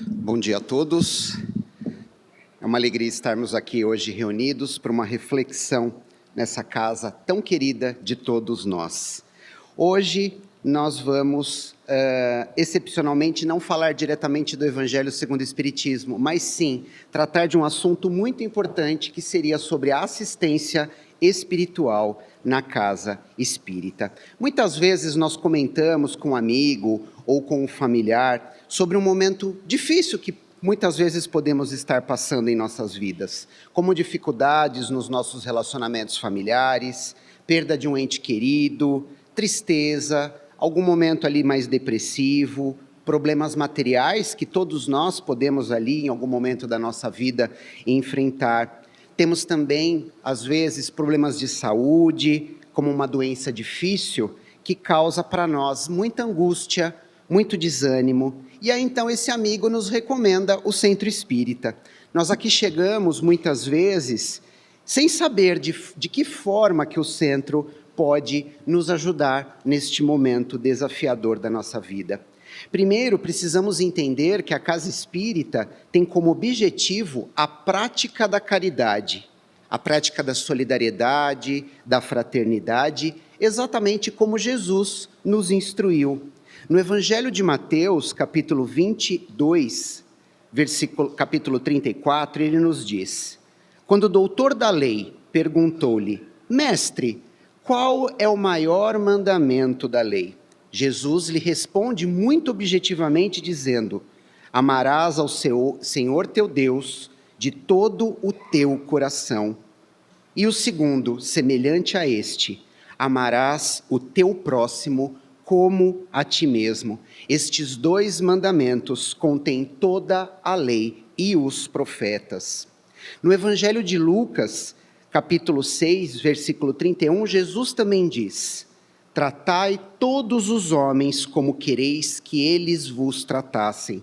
Bom dia a todos. É uma alegria estarmos aqui hoje reunidos para uma reflexão nessa casa tão querida de todos nós. Hoje nós vamos, excepcionalmente, não falar diretamente do Evangelho segundo o Espiritismo, mas sim tratar de um assunto muito importante que seria sobre a assistência espiritual na casa espírita. Muitas vezes nós comentamos com um amigo ou com um familiar sobre um momento difícil que muitas vezes podemos estar passando em nossas vidas, como dificuldades nos nossos relacionamentos familiares, perda de um ente querido, tristeza, algum momento ali mais depressivo, problemas materiais que todos nós podemos ali em algum momento da nossa vida enfrentar. Temos também, às vezes, problemas de saúde, como uma doença difícil, que causa para nós muita angústia, muito desânimo. E aí, então, esse amigo nos recomenda o Centro Espírita. Nós aqui chegamos, muitas vezes, sem saber de que forma que o centro pode nos ajudar neste momento desafiador da nossa vida. Primeiro, precisamos entender que a casa espírita tem como objetivo a prática da caridade, a prática da solidariedade, da fraternidade, exatamente como Jesus nos instruiu. No Evangelho de Mateus, capítulo 22, capítulo 34, ele nos diz: quando o doutor da lei perguntou-lhe: Mestre, qual é o maior mandamento da lei? Jesus lhe responde muito objetivamente dizendo: amarás ao Senhor teu Deus de todo o teu coração. E o segundo, semelhante a este: amarás o teu próximo como a ti mesmo. Estes dois mandamentos contêm toda a lei e os profetas. No Evangelho de Lucas, capítulo 6, versículo 31, Jesus também diz: tratai todos os homens como quereis que eles vos tratassem.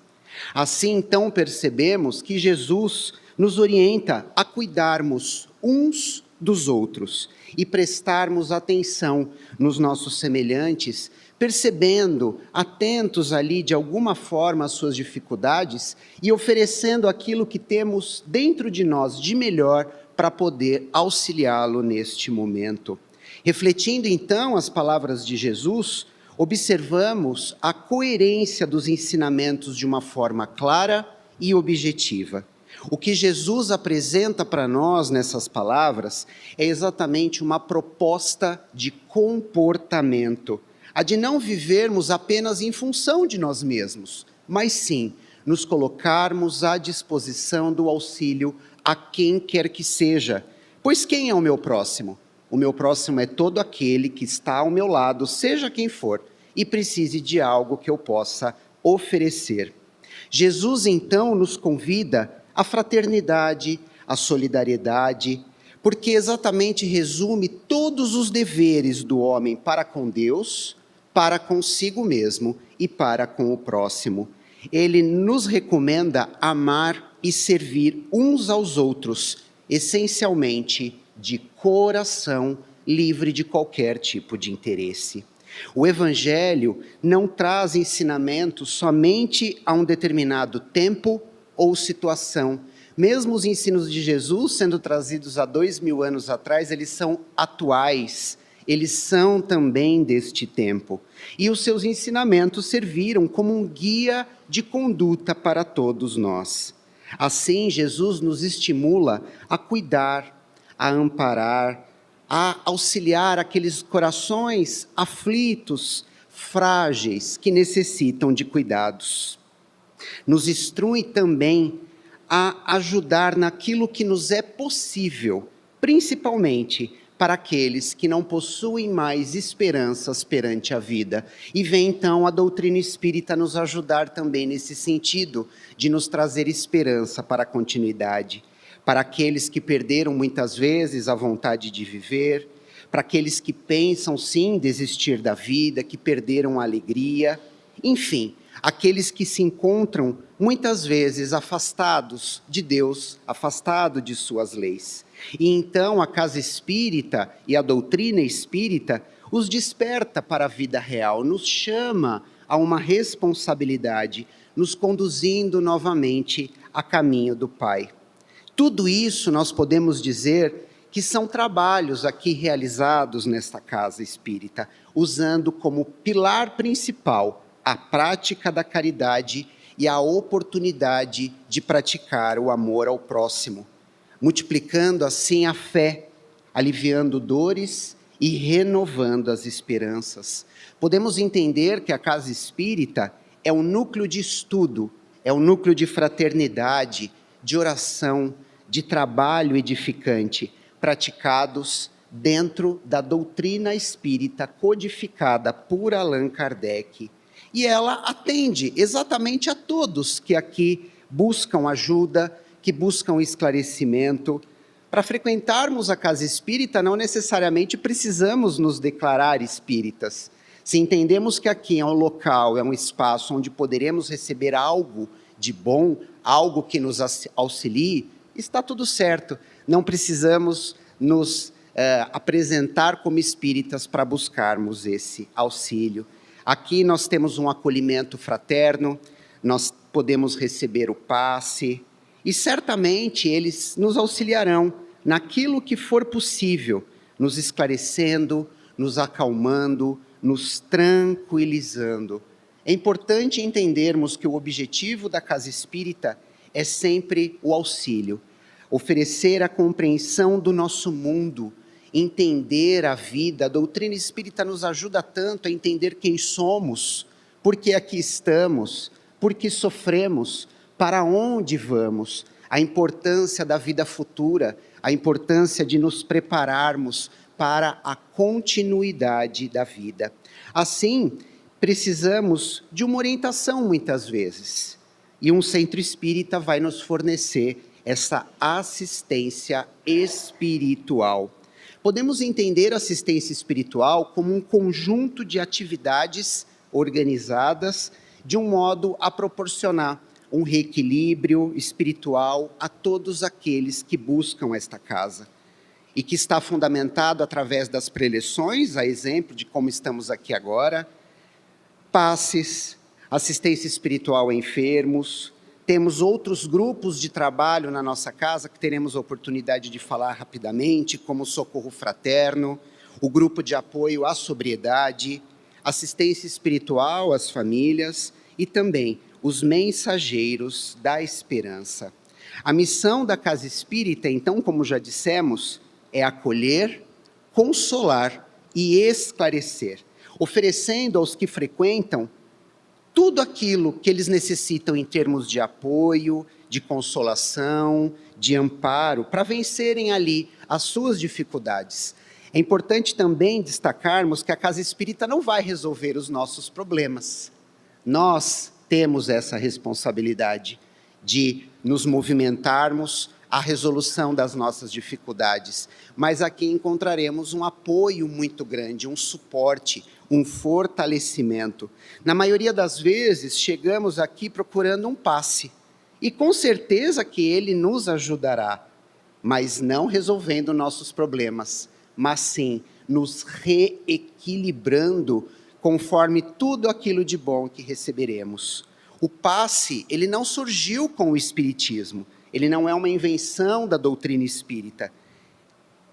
Assim, então, percebemos que Jesus nos orienta a cuidarmos uns dos outros e prestarmos atenção nos nossos semelhantes, percebendo, atentos ali de alguma forma às suas dificuldades e oferecendo aquilo que temos dentro de nós de melhor para poder auxiliá-lo neste momento. Refletindo então as palavras de Jesus, observamos a coerência dos ensinamentos de uma forma clara e objetiva. O que Jesus apresenta para nós nessas palavras é exatamente uma proposta de comportamento, a de não vivermos apenas em função de nós mesmos, mas sim nos colocarmos à disposição do auxílio a quem quer que seja. Pois quem é o meu próximo? O meu próximo é todo aquele que está ao meu lado, seja quem for, e precise de algo que eu possa oferecer. Jesus, então, nos convida à fraternidade, à solidariedade, porque exatamente resume todos os deveres do homem para com Deus, para consigo mesmo e para com o próximo. Ele nos recomenda amar e servir uns aos outros, essencialmente de coração, livre de qualquer tipo de interesse. O Evangelho não traz ensinamentos somente a um determinado tempo ou situação. Mesmo os ensinos de Jesus, sendo trazidos há 2000 anos atrás, eles são atuais, eles são também deste tempo. E os seus ensinamentos serviram como um guia de conduta para todos nós. Assim, Jesus nos estimula a cuidar, a amparar, a auxiliar aqueles corações aflitos, frágeis, que necessitam de cuidados. Nos instrui também a ajudar naquilo que nos é possível, principalmente para aqueles que não possuem mais esperanças perante a vida. E vem então a doutrina espírita nos ajudar também nesse sentido, de nos trazer esperança para a continuidade. Para aqueles que perderam muitas vezes a vontade de viver, para aqueles que pensam sim desistir da vida, que perderam a alegria, enfim, aqueles que se encontram muitas vezes afastados de Deus, afastados de suas leis. E então a casa espírita e a doutrina espírita os desperta para a vida real, nos chama a uma responsabilidade, nos conduzindo novamente a caminho do Pai. Tudo isso nós podemos dizer que são trabalhos aqui realizados nesta casa espírita, usando como pilar principal a prática da caridade e a oportunidade de praticar o amor ao próximo, multiplicando assim a fé, aliviando dores e renovando as esperanças. Podemos entender que a casa espírita é um núcleo de estudo, é um núcleo de fraternidade, de oração, de trabalho edificante, praticados dentro da doutrina espírita codificada por Allan Kardec. E ela atende exatamente a todos que aqui buscam ajuda, que buscam esclarecimento. Para frequentarmos a casa espírita, não necessariamente precisamos nos declarar espíritas. Se entendemos que aqui é um local, é um espaço onde poderemos receber algo de bom, algo que nos auxilie, está tudo certo. Não precisamos nos apresentar como espíritas para buscarmos esse auxílio. Aqui nós temos um acolhimento fraterno, nós podemos receber o passe, e certamente eles nos auxiliarão naquilo que for possível, nos esclarecendo, nos acalmando, nos tranquilizando. É importante entendermos que o objetivo da casa espírita é sempre o auxílio, oferecer a compreensão do nosso mundo, entender a vida. A doutrina espírita nos ajuda tanto a entender quem somos, por que aqui estamos, por que sofremos, para onde vamos, a importância da vida futura, a importância de nos prepararmos para a continuidade da vida. Assim, precisamos de uma orientação muitas vezes, e um centro espírita vai nos fornecer essa assistência espiritual. Podemos entender a assistência espiritual como um conjunto de atividades organizadas de um modo a proporcionar um reequilíbrio espiritual a todos aqueles que buscam esta casa, e que está fundamentado através das preleções, a exemplo de como estamos aqui agora, passes, assistência espiritual a enfermos. Temos outros grupos de trabalho na nossa casa que teremos a oportunidade de falar rapidamente, como o Socorro Fraterno, o grupo de apoio à sobriedade, assistência espiritual às famílias e também os mensageiros da esperança. A missão da casa espírita, então, como já dissemos, é acolher, consolar e esclarecer, oferecendo aos que frequentam tudo aquilo que eles necessitam em termos de apoio, de consolação, de amparo, para vencerem ali as suas dificuldades. É importante também destacarmos que a casa espírita não vai resolver os nossos problemas. Nós temos essa responsabilidade de nos movimentarmos à resolução das nossas dificuldades, mas aqui encontraremos um apoio muito grande, um suporte, um fortalecimento. Na maioria das vezes, chegamos aqui procurando um passe, e com certeza que ele nos ajudará, mas não resolvendo nossos problemas, mas sim nos reequilibrando conforme tudo aquilo de bom que receberemos. O passe, ele não surgiu com o Espiritismo, ele não é uma invenção da doutrina espírita,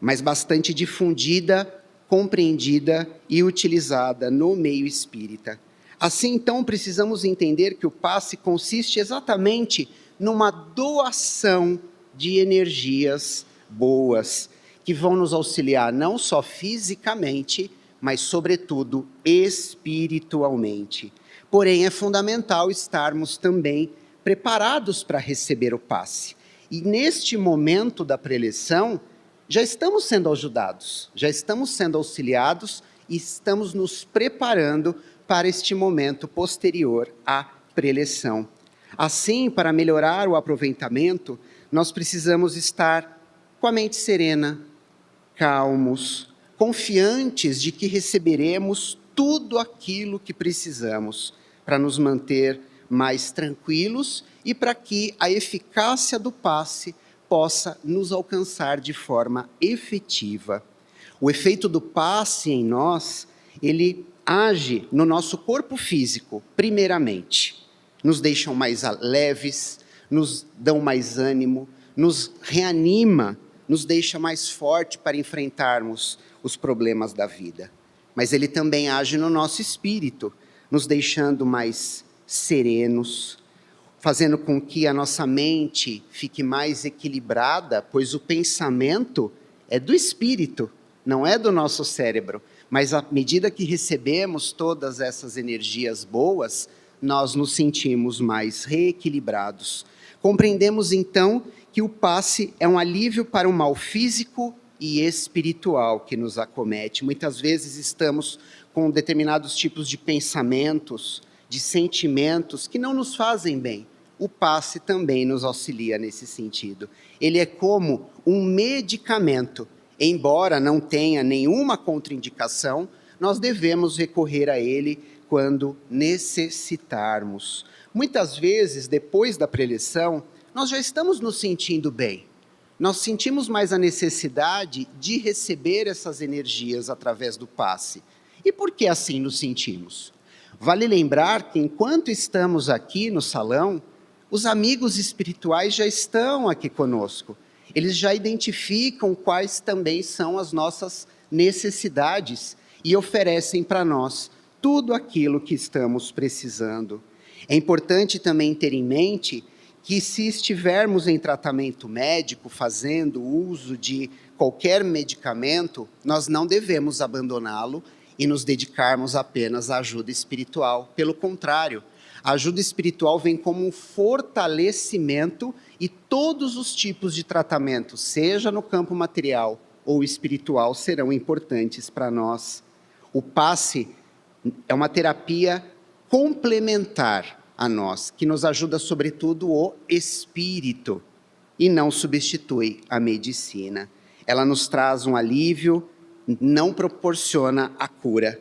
mas bastante difundida, compreendida e utilizada no meio espírita. Assim, então, precisamos entender que o passe consiste exatamente numa doação de energias boas, que vão nos auxiliar não só fisicamente, mas, sobretudo, espiritualmente. Porém, é fundamental estarmos também preparados para receber o passe. E neste momento da preleção, já estamos sendo ajudados, já estamos sendo auxiliados e estamos nos preparando para este momento posterior à preleção. Assim, para melhorar o aproveitamento, nós precisamos estar com a mente serena, calmos, confiantes de que receberemos tudo aquilo que precisamos para nos manter mais tranquilos e para que a eficácia do passe possa nos alcançar de forma efetiva. O efeito do passe em nós, ele age no nosso corpo físico, primeiramente. Nos deixam mais leves, nos dão mais ânimo, nos reanima, nos deixa mais forte para enfrentarmos os problemas da vida. Mas ele também age no nosso espírito, nos deixando mais serenos, fazendo com que a nossa mente fique mais equilibrada, pois o pensamento é do espírito, não é do nosso cérebro. Mas à medida que recebemos todas essas energias boas, nós nos sentimos mais reequilibrados. Compreendemos então que o passe é um alívio para o mal físico e espiritual que nos acomete. Muitas vezes estamos com determinados tipos de pensamentos, de sentimentos que não nos fazem bem. O passe também nos auxilia nesse sentido. Ele é como um medicamento. Embora não tenha nenhuma contraindicação, nós devemos recorrer a ele quando necessitarmos. Muitas vezes, depois da preleção, nós já estamos nos sentindo bem. Nós sentimos mais a necessidade de receber essas energias através do passe. E por que assim nos sentimos? Vale lembrar que enquanto estamos aqui no salão, os amigos espirituais já estão aqui conosco. Eles já identificam quais também são as nossas necessidades e oferecem para nós tudo aquilo que estamos precisando. É importante também ter em mente que se estivermos em tratamento médico, fazendo uso de qualquer medicamento, nós não devemos abandoná-lo e nos dedicarmos apenas à ajuda espiritual. Pelo contrário, a ajuda espiritual vem como um fortalecimento e todos os tipos de tratamento, seja no campo material ou espiritual, serão importantes para nós. O passe é uma terapia complementar a nós, que nos ajuda sobretudo o espírito e não substitui a medicina. Ela nos traz um alívio, não proporciona a cura,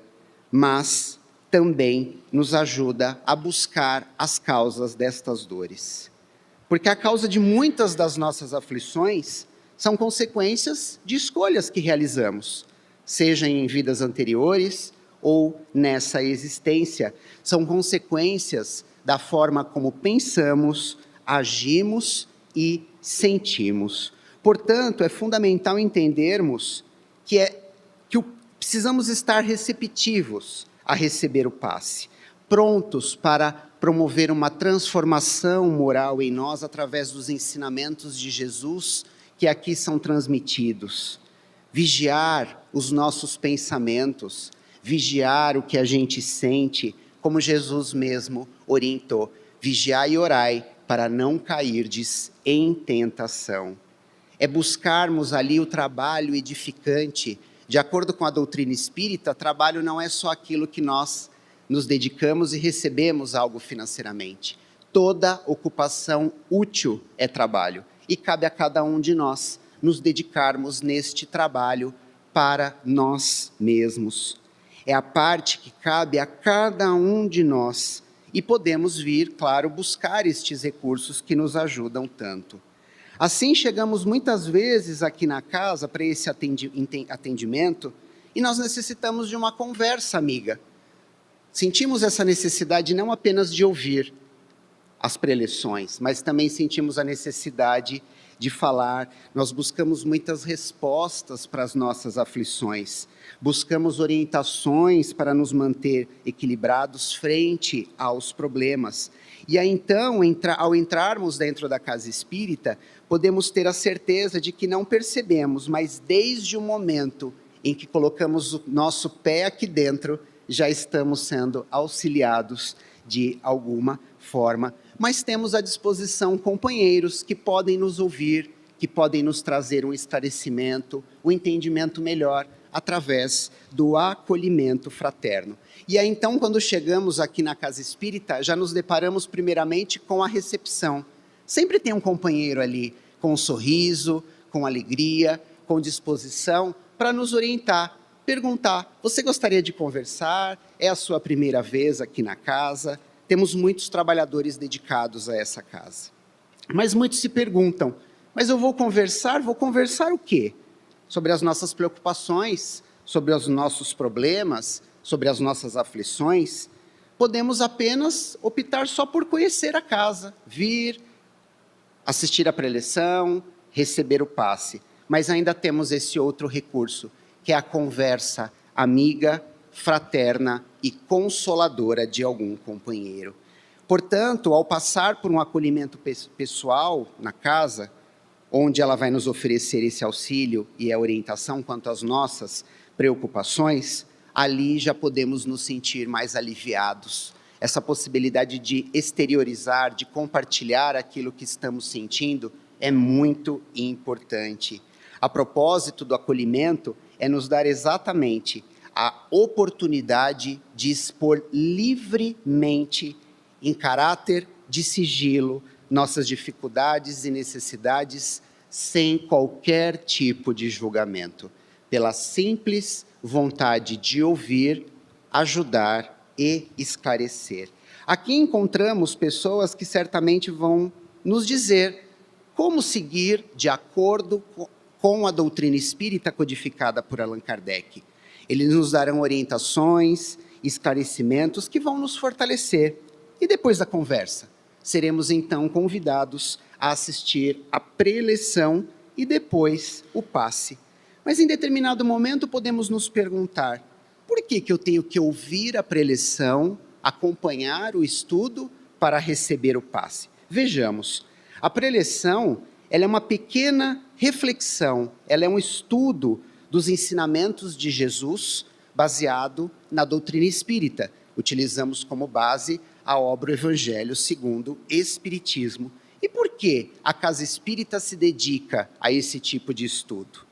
mas também nos ajuda a buscar as causas destas dores. Porque a causa de muitas das nossas aflições são consequências de escolhas que realizamos, seja em vidas anteriores ou nessa existência. São consequências da forma como pensamos, agimos e sentimos. Portanto, é fundamental entendermos que precisamos estar receptivos a receber o passe, prontos para promover uma transformação moral em nós através dos ensinamentos de Jesus que aqui são transmitidos. Vigiar os nossos pensamentos, vigiar o que a gente sente, como Jesus mesmo orientou. Vigiai e orai para não cairdes em tentação. É buscarmos ali o trabalho edificante. De acordo com a doutrina espírita, trabalho não é só aquilo que nós nos dedicamos e recebemos algo financeiramente. Toda ocupação útil é trabalho e cabe a cada um de nós nos dedicarmos neste trabalho para nós mesmos. É a parte que cabe a cada um de nós e podemos vir, claro, buscar estes recursos que nos ajudam tanto. Assim, chegamos muitas vezes aqui na casa para esse atendimento e nós necessitamos de uma conversa amiga. Sentimos essa necessidade não apenas de ouvir as preleções, mas também sentimos a necessidade de falar. Nós buscamos muitas respostas para as nossas aflições, buscamos orientações para nos manter equilibrados frente aos problemas. E aí, então, ao entrarmos dentro da casa espírita, podemos ter a certeza de que não percebemos, mas desde o momento em que colocamos o nosso pé aqui dentro, já estamos sendo auxiliados de alguma forma, mas temos à disposição companheiros que podem nos ouvir, que podem nos trazer um esclarecimento, um entendimento melhor, através do acolhimento fraterno. E aí, então, quando chegamos aqui na casa espírita, já nos deparamos primeiramente com a recepção. Sempre tem um companheiro ali, com um sorriso, com alegria, com disposição, para nos orientar, perguntar, você gostaria de conversar? É a sua primeira vez aqui na casa? Temos muitos trabalhadores dedicados a essa casa. Mas muitos se perguntam, mas eu vou conversar o quê? Sobre as nossas preocupações, sobre os nossos problemas, sobre as nossas aflições, podemos apenas optar só por conhecer a casa, vir, assistir a preleção, receber o passe. Mas ainda temos esse outro recurso, que é a conversa amiga, fraterna e consoladora de algum companheiro. Portanto, ao passar por um acolhimento pessoal na casa, onde ela vai nos oferecer esse auxílio e a orientação quanto às nossas preocupações, ali já podemos nos sentir mais aliviados. Essa possibilidade de exteriorizar, de compartilhar aquilo que estamos sentindo é muito importante. A propósito do acolhimento é nos dar exatamente a oportunidade de expor livremente, em caráter de sigilo, nossas dificuldades e necessidades, sem qualquer tipo de julgamento, pela simples vontade de ouvir, ajudar e esclarecer. Aqui encontramos pessoas que certamente vão nos dizer como seguir de acordo com a doutrina espírita codificada por Allan Kardec. Eles nos darão orientações, esclarecimentos que vão nos fortalecer. E depois da conversa, seremos então convidados a assistir à preleção e depois o passe. Mas em determinado momento podemos nos perguntar, por que eu tenho que ouvir a preleção, acompanhar o estudo para receber o passe? Vejamos, a preleção ela é uma pequena reflexão, ela é um estudo dos ensinamentos de Jesus baseado na doutrina espírita. Utilizamos como base a obra O Evangelho segundo Espiritismo. E por que a Casa Espírita se dedica a esse tipo de estudo?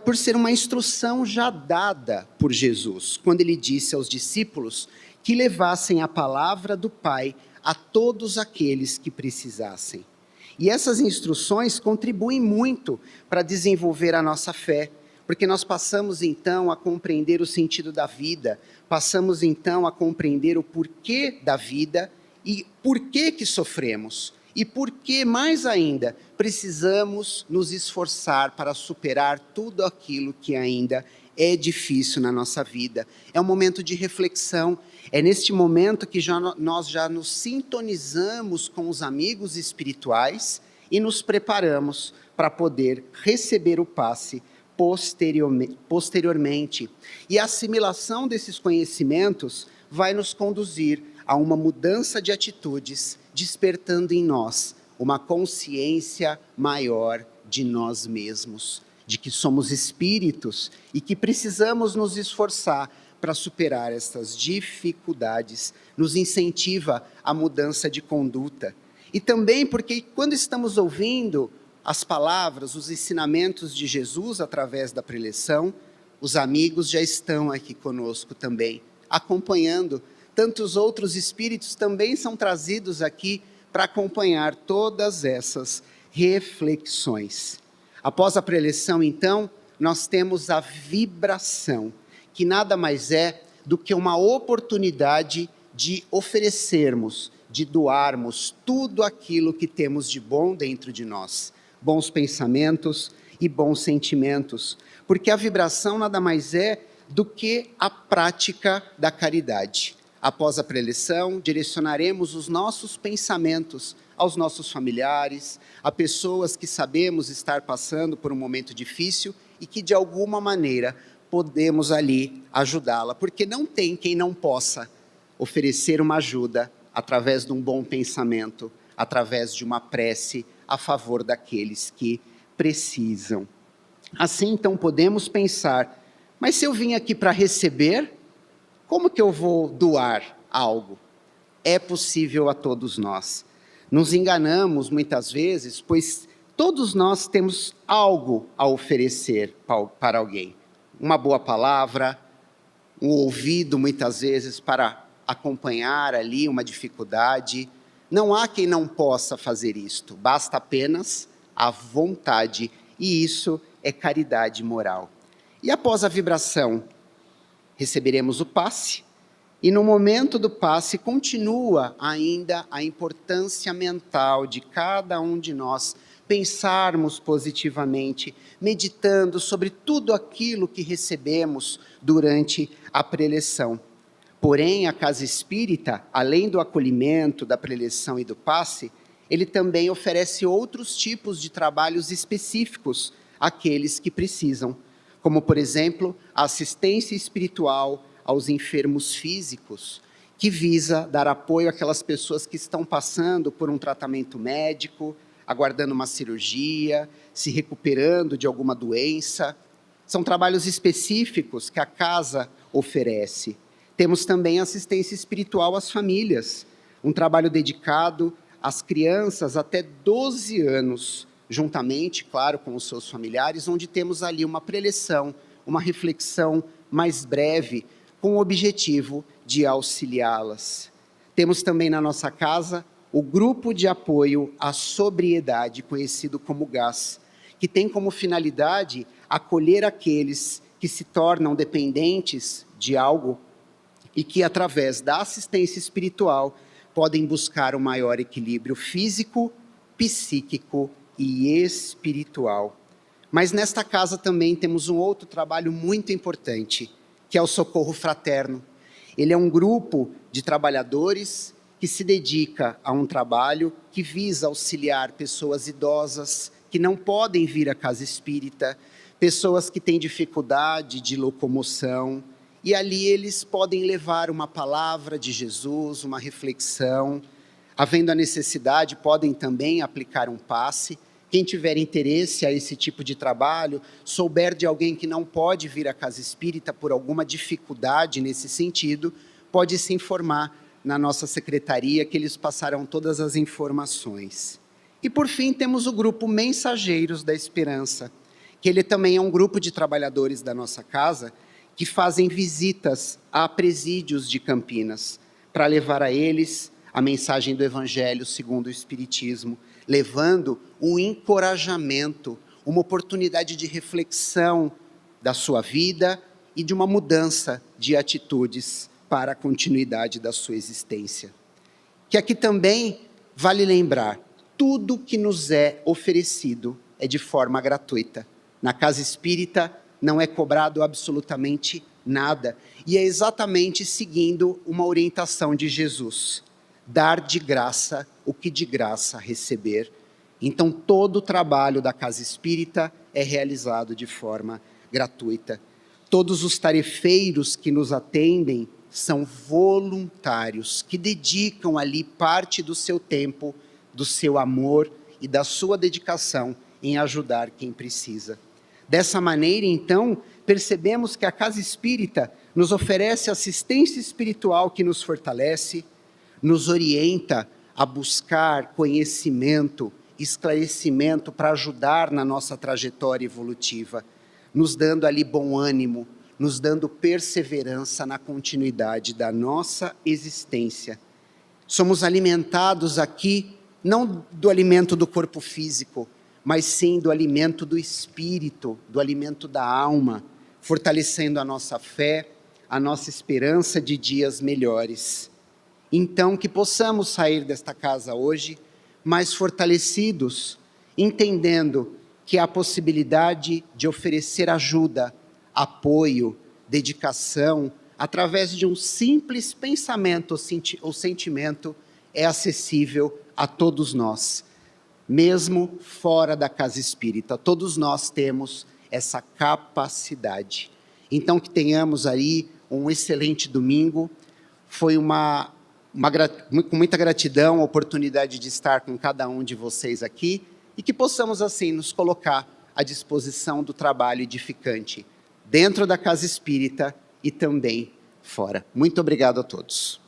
Por ser uma instrução já dada por Jesus, quando ele disse aos discípulos que levassem a palavra do Pai a todos aqueles que precisassem. E essas instruções contribuem muito para desenvolver a nossa fé, porque nós passamos então a compreender o sentido da vida, passamos então a compreender o porquê da vida e por que sofremos. E por que, mais ainda, precisamos nos esforçar para superar tudo aquilo que ainda é difícil na nossa vida. É um momento de reflexão, é neste momento que nós já nos sintonizamos com os amigos espirituais e nos preparamos para poder receber o passe posteriormente. E a assimilação desses conhecimentos vai nos conduzir a uma mudança de atitudes, despertando em nós uma consciência maior de nós mesmos, de que somos espíritos e que precisamos nos esforçar para superar essas dificuldades, nos incentiva a mudança de conduta. E também porque quando estamos ouvindo as palavras, os ensinamentos de Jesus através da preleção, os amigos já estão aqui conosco também, acompanhando. Tantos outros espíritos também são trazidos aqui para acompanhar todas essas reflexões. Após a preleção, então, nós temos a vibração, que nada mais é do que uma oportunidade de oferecermos, de doarmos tudo aquilo que temos de bom dentro de nós, bons pensamentos e bons sentimentos, porque a vibração nada mais é do que a prática da caridade. Após a preleção, direcionaremos os nossos pensamentos aos nossos familiares, a pessoas que sabemos estar passando por um momento difícil e que de alguma maneira podemos ali ajudá-la, porque não tem quem não possa oferecer uma ajuda através de um bom pensamento, através de uma prece a favor daqueles que precisam. Assim, então, podemos pensar, mas se eu vim aqui para receber, como que eu vou doar algo? É possível a todos nós. Nos enganamos muitas vezes, pois todos nós temos algo a oferecer para alguém. Uma boa palavra, um ouvido muitas vezes para acompanhar ali uma dificuldade. Não há quem não possa fazer isto, basta apenas a vontade, e isso é caridade moral. E após a vibração, receberemos o passe, e no momento do passe continua ainda a importância mental de cada um de nós pensarmos positivamente, meditando sobre tudo aquilo que recebemos durante a preleção. Porém, a casa espírita, além do acolhimento, da preleção e do passe, ele também oferece outros tipos de trabalhos específicos àqueles que precisam, como, por exemplo, a assistência espiritual aos enfermos físicos, que visa dar apoio àquelas pessoas que estão passando por um tratamento médico, aguardando uma cirurgia, se recuperando de alguma doença. São trabalhos específicos que a casa oferece. Temos também assistência espiritual às famílias, um trabalho dedicado às crianças até 12 anos, juntamente, claro, com os seus familiares, onde temos ali uma preleção, uma reflexão mais breve, com o objetivo de auxiliá-las. Temos também na nossa casa o Grupo de Apoio à Sobriedade, conhecido como GAS, que tem como finalidade acolher aqueles que se tornam dependentes de algo e que, através da assistência espiritual, podem buscar um maior equilíbrio físico, psíquico e espiritual. Mas nesta casa também temos um outro trabalho muito importante, que é o socorro fraterno. Ele é um grupo de trabalhadores que se dedica a um trabalho que visa auxiliar pessoas idosas que não podem vir à casa espírita, pessoas que têm dificuldade de locomoção, e ali eles podem levar uma palavra de Jesus, uma reflexão. Havendo a necessidade, podem também aplicar um passe. Quem tiver interesse a esse tipo de trabalho, souber de alguém que não pode vir à casa espírita por alguma dificuldade nesse sentido, pode se informar na nossa secretaria, que eles passarão todas as informações. E por fim, temos o grupo Mensageiros da Esperança, que ele também é um grupo de trabalhadores da nossa casa, que fazem visitas a presídios de Campinas, para levar a eles a mensagem do Evangelho segundo o Espiritismo, levando um encorajamento, uma oportunidade de reflexão da sua vida e de uma mudança de atitudes para a continuidade da sua existência. Que aqui também vale lembrar, tudo que nos é oferecido é de forma gratuita. Na casa espírita não é cobrado absolutamente nada, e é exatamente seguindo uma orientação de Jesus: dar de graça o que de graça receber. Então, todo o trabalho da casa espírita é realizado de forma gratuita. Todos os tarefeiros que nos atendem são voluntários, que dedicam ali parte do seu tempo, do seu amor e da sua dedicação em ajudar quem precisa. Dessa maneira, então, percebemos que a casa espírita nos oferece assistência espiritual que nos fortalece, nos orienta a buscar conhecimento, esclarecimento para ajudar na nossa trajetória evolutiva, nos dando ali bom ânimo, nos dando perseverança na continuidade da nossa existência. Somos alimentados aqui, não do alimento do corpo físico, mas sim do alimento do espírito, do alimento da alma, fortalecendo a nossa fé, a nossa esperança de dias melhores. Então, que possamos sair desta casa hoje mais fortalecidos, entendendo que há a possibilidade de oferecer ajuda, apoio, dedicação, através de um simples pensamento ou sentimento, é acessível a todos nós, mesmo fora da casa espírita. Todos nós temos essa capacidade. Então, que tenhamos aí um excelente domingo. Foi com muita gratidão a oportunidade de estar com cada um de vocês aqui, e que possamos assim nos colocar à disposição do trabalho edificante, dentro da casa espírita e também fora. Muito obrigado a todos.